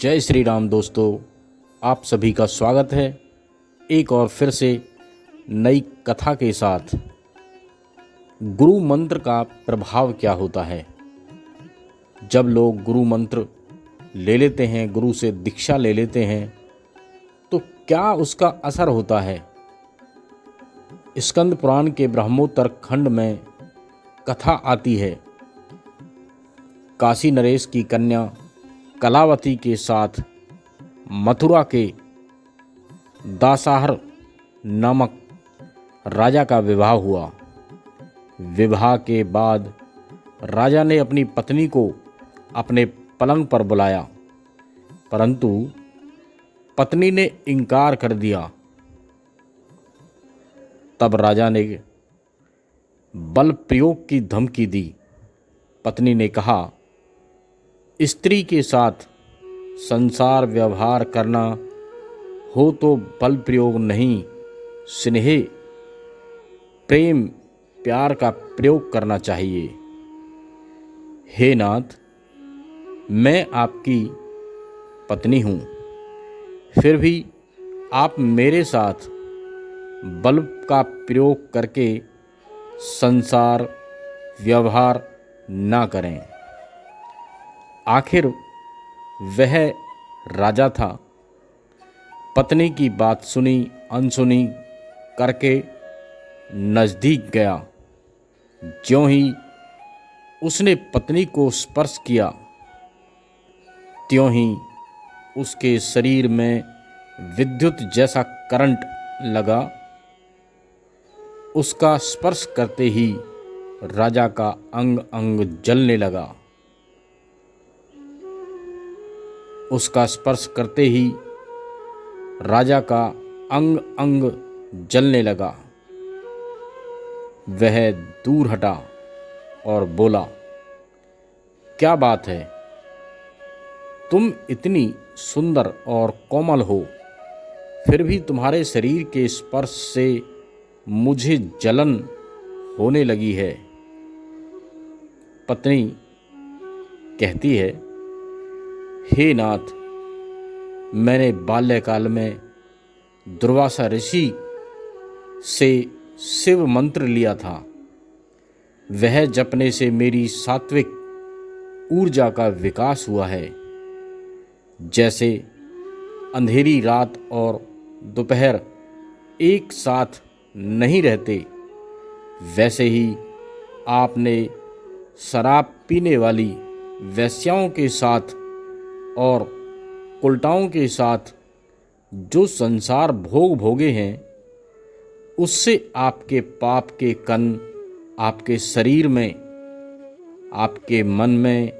जय श्री राम दोस्तों, आप सभी का स्वागत है एक और फिर से नई कथा के साथ। गुरु मंत्र का प्रभाव क्या होता है? जब लोग गुरु मंत्र ले लेते हैं, गुरु से दीक्षा ले लेते हैं, तो क्या उसका असर होता है? स्कंद पुराण के ब्रह्मोत्तर खंड में कथा आती है। काशी नरेश की कन्या कलावती के साथ मथुरा के दासाहर नामक राजा का विवाह हुआ। विवाह के बाद राजा ने अपनी पत्नी को अपने पलंग पर बुलाया, परंतु पत्नी ने इनकार कर दिया। तब राजा ने बल प्रयोग की धमकी दी। पत्नी ने कहा, स्त्री के साथ संसार व्यवहार करना हो तो बल प्रयोग नहीं, स्नेह प्रेम प्यार का प्रयोग करना चाहिए। हे नाथ, मैं आपकी पत्नी हूँ, फिर भी आप मेरे साथ बल का प्रयोग करके संसार व्यवहार ना करें। आखिर वह राजा था। पत्नी की बात सुनी अनसुनी करके नज़दीक गया। ज्यों ही उसने पत्नी को स्पर्श किया, त्यों ही उसके शरीर में विद्युत जैसा करंट लगा। उसका स्पर्श करते ही राजा का अंग अंग जलने लगा। उसका स्पर्श करते ही राजा का अंग अंग जलने लगा। वह दूर हटा और बोला, क्या बात है? तुम इतनी सुंदर और कोमल हो, फिर भी तुम्हारे शरीर के स्पर्श से मुझे जलन होने लगी है। पत्नी कहती है, हे नाथ, मैंने बाल्यकाल में दुर्वासा ऋषि से शिव मंत्र लिया था। वह जपने से मेरी सात्विक ऊर्जा का विकास हुआ है। जैसे अंधेरी रात और दोपहर एक साथ नहीं रहते, वैसे ही आपने शराब पीने वाली वेश्याओं के साथ और कुलटाओं के साथ जो संसार भोग भोगे हैं, उससे आपके पाप के कण आपके शरीर में, आपके मन में,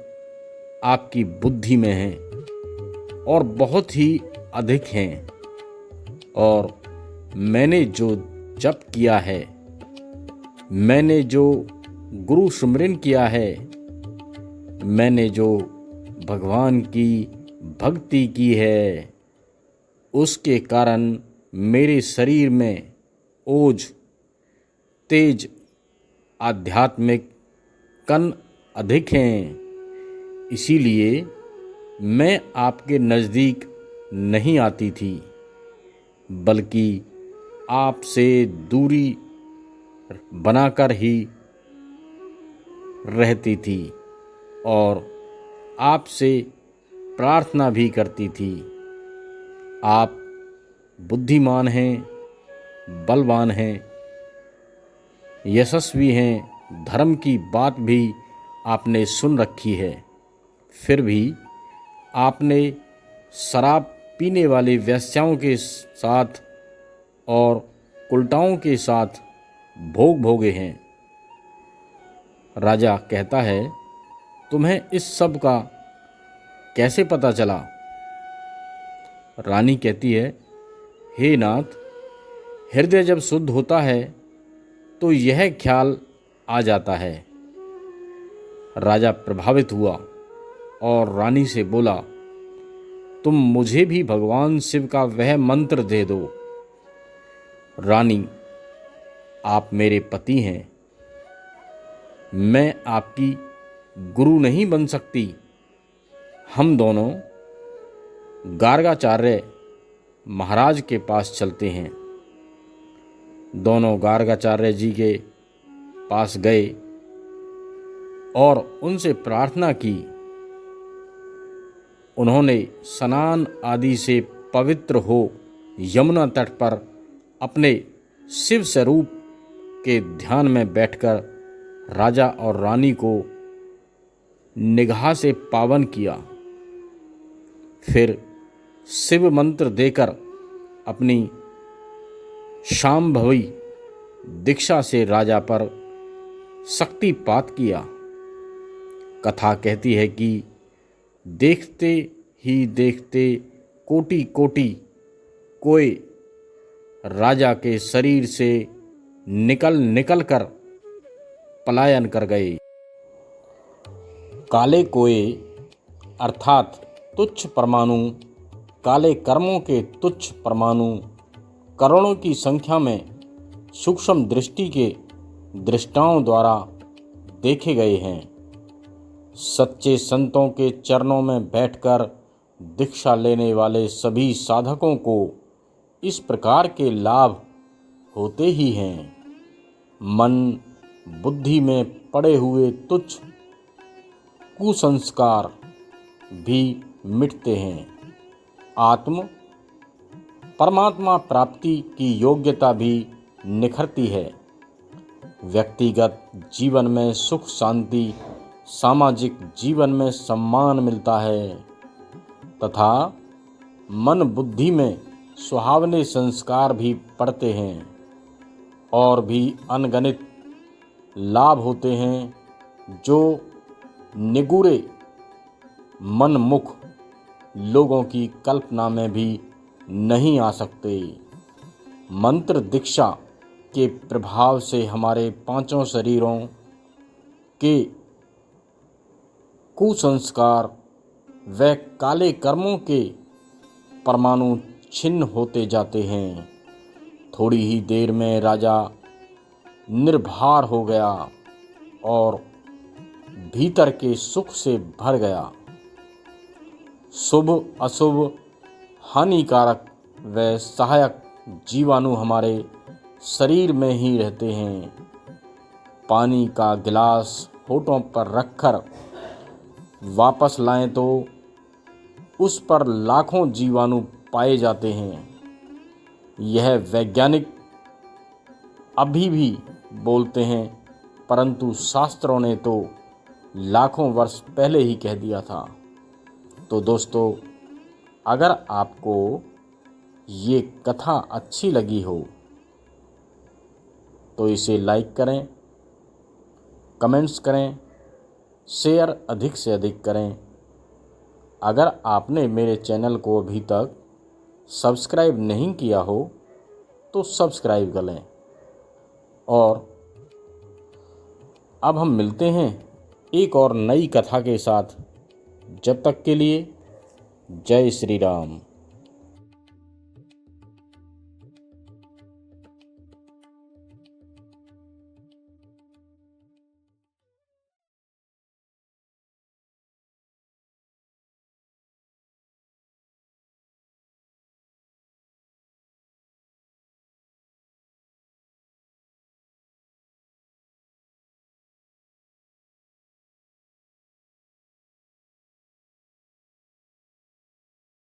आपकी बुद्धि में हैं और बहुत ही अधिक हैं। और मैंने जो जप किया है, मैंने जो गुरु सुमिरन किया है, मैंने जो भगवान की भक्ति की है, उसके कारण मेरे शरीर में ओज तेज आध्यात्मिक कण अधिक हैं। इसीलिए मैं आपके नज़दीक नहीं आती थी, बल्कि आपसे दूरी बनाकर ही रहती थी और आपसे प्रार्थना भी करती थी। आप बुद्धिमान हैं, बलवान हैं, यशस्वी हैं, धर्म की बात भी आपने सुन रखी है, फिर भी आपने शराब पीने वाली वेश्याओं के साथ और कुलटाओं के साथ भोग भोगे हैं। राजा कहता है, तुम्हें इस सब का कैसे पता चला? रानी कहती है, हे नाथ, हृदय जब शुद्ध होता है तो यह ख्याल आ जाता है। राजा प्रभावित हुआ और रानी से बोला, तुम मुझे भी भगवान शिव का वह मंत्र दे दो। रानी, आप मेरे पति हैं, मैं आपकी गुरु नहीं बन सकती। हम दोनों गार्गाचार्य महाराज के पास चलते हैं। दोनों गार्गाचार्य जी के पास गए और उनसे प्रार्थना की। उन्होंने स्नान आदि से पवित्र हो यमुना तट पर अपने शिव स्वरूप के ध्यान में बैठकर राजा और रानी को निगाह से पावन किया। फिर शिव मंत्र देकर अपनी शांभवी दीक्षा से राजा पर शक्तिपात किया। कथा कहती है कि देखते ही देखते कोटि कोटि कोए राजा के शरीर से निकल कर पलायन कर गए। काले कोए अर्थात तुच्छ परमाणु, काले कर्मों के तुच्छ परमाणु करोड़ों की संख्या में सूक्ष्म दृष्टि के दृष्टाओं द्वारा देखे गए हैं। सच्चे संतों के चरणों में बैठकर दीक्षा लेने वाले सभी साधकों को इस प्रकार के लाभ होते ही हैं। मन बुद्धि में पड़े हुए तुच्छ कुसंस्कार भी मिटते हैं। आत्म परमात्मा प्राप्ति की योग्यता भी निखरती है। व्यक्तिगत जीवन में सुख शांति, सामाजिक जीवन में सम्मान मिलता है तथा मन बुद्धि में सुहावने संस्कार भी पड़ते हैं और भी अनगणित लाभ होते हैं जो निगूरे मनमुख लोगों की कल्पना में भी नहीं आ सकते। मंत्र दीक्षा के प्रभाव से हमारे पांचों शरीरों के कुसंस्कार व काले कर्मों के परमाणु छिन्न होते जाते हैं। थोड़ी ही देर में राजा निर्भर हो गया और भीतर के सुख से भर गया। शुभ अशुभ, हानिकारक व सहायक जीवाणु हमारे शरीर में ही रहते हैं। पानी का गिलास होठों पर रखकर वापस लाएं तो उस पर लाखों जीवाणु पाए जाते हैं। यह वैज्ञानिक अभी भी बोलते हैं, परंतु शास्त्रों ने तो लाखों वर्ष पहले ही कह दिया था। तो दोस्तों, अगर आपको ये कथा अच्छी लगी हो तो इसे लाइक करें, कमेंट्स करें, शेयर अधिक से अधिक करें। अगर आपने मेरे चैनल को अभी तक सब्सक्राइब नहीं किया हो तो सब्सक्राइब कर लें। और अब हम मिलते हैं एक और नई कथा के साथ। जब तक के लिए जय श्री राम।